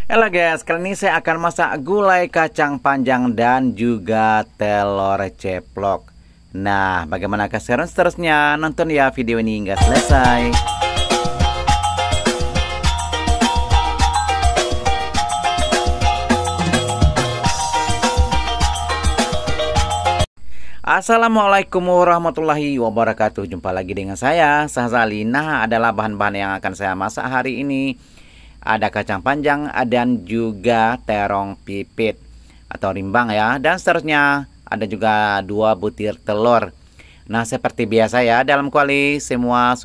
Halo guys, kali ini saya akan masak gulai kacang panjang dan juga telur ceplok. Nah, bagaimana keseruan seterusnya? Nonton ya video ini hingga selesai. Assalamualaikum warahmatullahi wabarakatuh. Jumpa lagi dengan saya, Sahzali. Nah, adalah bahan-bahan yang akan saya masak hari ini. Ada kacang panjang dan juga terong pipit atau rimbang ya. Dan seterusnya ada juga 2 butir telur. Nah, seperti biasa ya, dalam kuali semua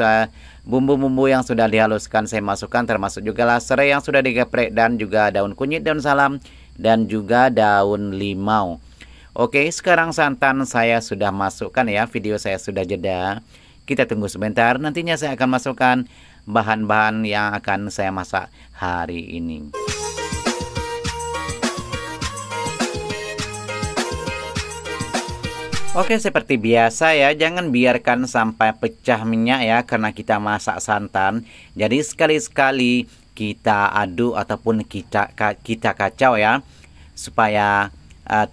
bumbu-bumbu yang sudah dihaluskan saya masukkan, termasuk juga serai yang sudah digeprek dan juga daun kunyit, daun salam dan juga daun limau. Oke, sekarang santan saya sudah masukkan ya. Video saya sudah jeda. Kita tunggu sebentar, nantinya saya akan masukkan bahan-bahan yang akan saya masak hari ini. Oke, seperti biasa ya, jangan biarkan sampai pecah minyak ya, karena kita masak santan. Jadi sekali-sekali kita aduk ataupun kita kacau ya, supaya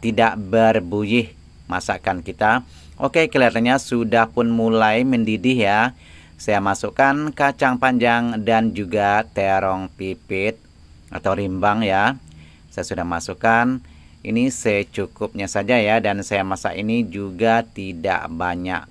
tidak berbuih masakan kita. Oke, kelihatannya sudah pun mulai mendidih ya. Saya masukkan kacang panjang dan juga terong pipit atau rimbang ya. Saya sudah masukkan. Ini secukupnya saja ya, dan saya masak ini juga tidak banyak.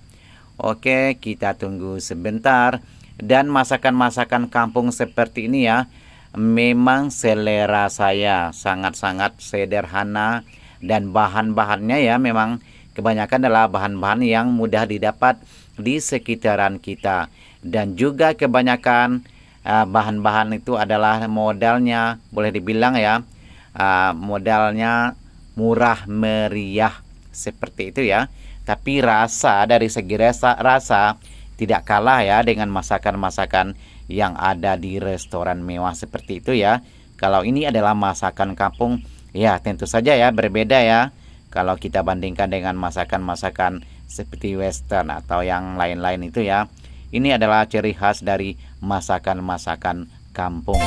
Oke, kita tunggu sebentar. Dan masakan-masakan kampung seperti ini ya, memang selera saya, sangat-sangat sederhana. Dan bahan-bahannya ya memang kebanyakan adalah bahan-bahan yang mudah didapat di sekitaran kita, dan juga kebanyakan bahan-bahan itu adalah modalnya boleh dibilang ya, modalnya murah meriah seperti itu ya. Tapi dari segi rasa tidak kalah ya dengan masakan-masakan yang ada di restoran mewah seperti itu ya. Kalau ini adalah masakan kampung ya, tentu saja ya berbeda ya kalau kita bandingkan dengan masakan-masakan seperti western atau yang lain-lain itu ya. Ini adalah ciri khas dari masakan-masakan kampung.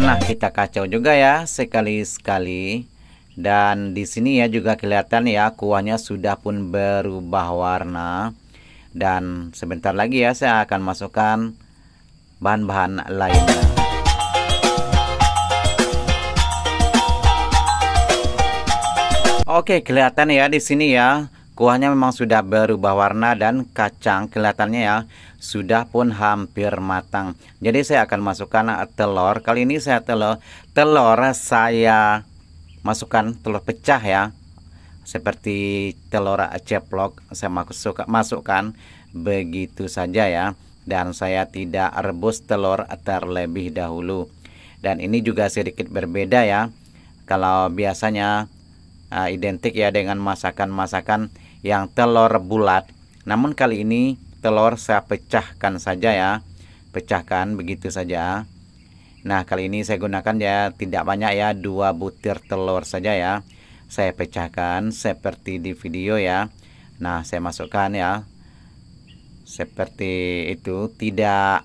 Nah, kita kacau juga ya sekali-sekali. Dan di sini ya juga kelihatan ya, kuahnya sudah pun berubah warna. Dan sebentar lagi ya saya akan masukkan bahan-bahan lainnya. Oke, kelihatan ya di sini ya, kuahnya memang sudah berubah warna dan kacang kelihatannya ya sudah pun hampir matang. Jadi saya akan masukkan telur. Kali ini saya saya masukkan telur pecah ya. Seperti telur ceplok saya masukkan begitu saja ya. Dan saya tidak rebus telur terlebih dahulu. Dan ini juga sedikit berbeda ya. Kalau biasanya identik ya dengan masakan-masakan yang telur bulat, namun kali ini telur saya pecahkan saja ya, pecahkan begitu saja. Nah, kali ini saya gunakan ya tidak banyak ya, 2 butir telur saja ya. Saya pecahkan seperti di video ya. Nah, saya masukkan ya seperti itu, tidak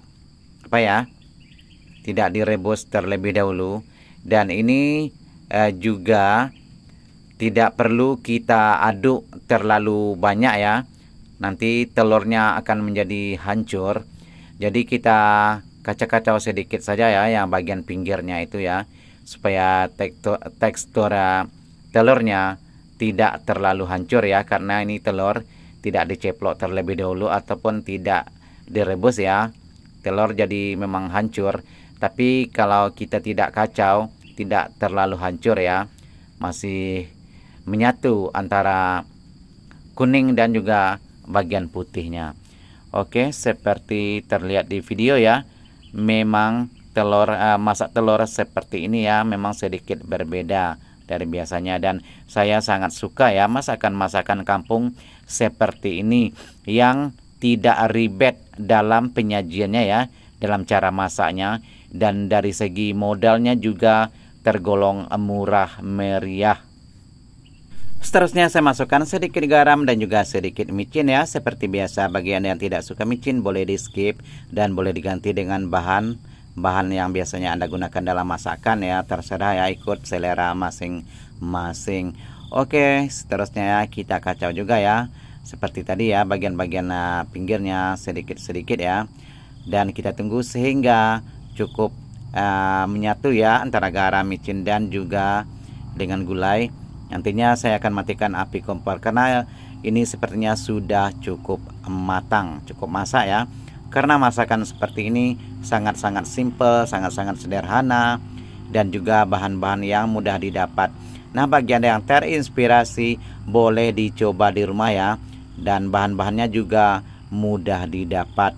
tidak direbus terlebih dahulu. Dan ini juga tidak perlu kita aduk terlalu banyak ya, nanti telurnya akan menjadi hancur. Jadi kita kacau-kacau sedikit saja ya, yang bagian pinggirnya itu ya, supaya tekstur telurnya tidak terlalu hancur ya, karena ini telur tidak diceplok terlebih dahulu ataupun tidak direbus ya, telur jadi memang hancur. Tapi kalau kita tidak kacau, tidak terlalu hancur ya, masih menyatu antara kuning dan juga bagian putihnya. Oke, seperti terlihat di video ya, memang masak telur seperti ini ya memang sedikit berbeda dari biasanya. Dan saya sangat suka ya masakan-masakan kampung seperti ini, yang tidak ribet dalam penyajiannya ya, dalam cara masaknya, dan dari segi modalnya juga tergolong murah meriah. Seterusnya saya masukkan sedikit garam dan juga sedikit micin ya. Seperti biasa, bagi Anda yang tidak suka micin boleh di skip dan boleh diganti dengan bahan yang biasanya Anda gunakan dalam masakan ya. Terserah ya, ikut selera masing-masing. Oke, seterusnya ya, kita kacau juga ya. Seperti tadi ya, bagian-bagian pinggirnya sedikit-sedikit ya. Dan kita tunggu sehingga cukup menyatu ya antara garam, micin dan juga dengan gulai. Nantinya saya akan matikan api kompor karena ini sepertinya sudah cukup matang, cukup masak ya. Karena masakan seperti ini sangat-sangat simple, sangat-sangat sederhana dan juga bahan-bahan yang mudah didapat. Nah, bagi Anda yang terinspirasi boleh dicoba di rumah ya. Dan bahan-bahannya juga mudah didapat.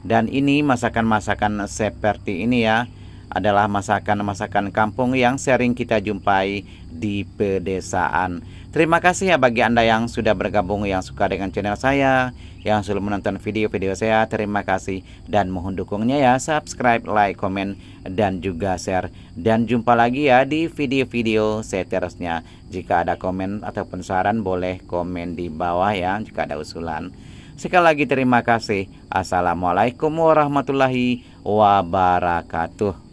Dan ini masakan-masakan seperti ini ya adalah masakan-masakan kampung yang sering kita jumpai di pedesaan. Terima kasih ya bagi Anda yang sudah bergabung, yang suka dengan channel saya, yang selalu menonton video-video saya. Terima kasih dan mohon dukungnya ya, subscribe, like, komen, dan juga share. Dan jumpa lagi ya di video-video seterusnya. Jika ada komen ataupun saran boleh komen di bawah ya jika ada usulan. Sekali lagi terima kasih. Assalamualaikum warahmatullahi wabarakatuh.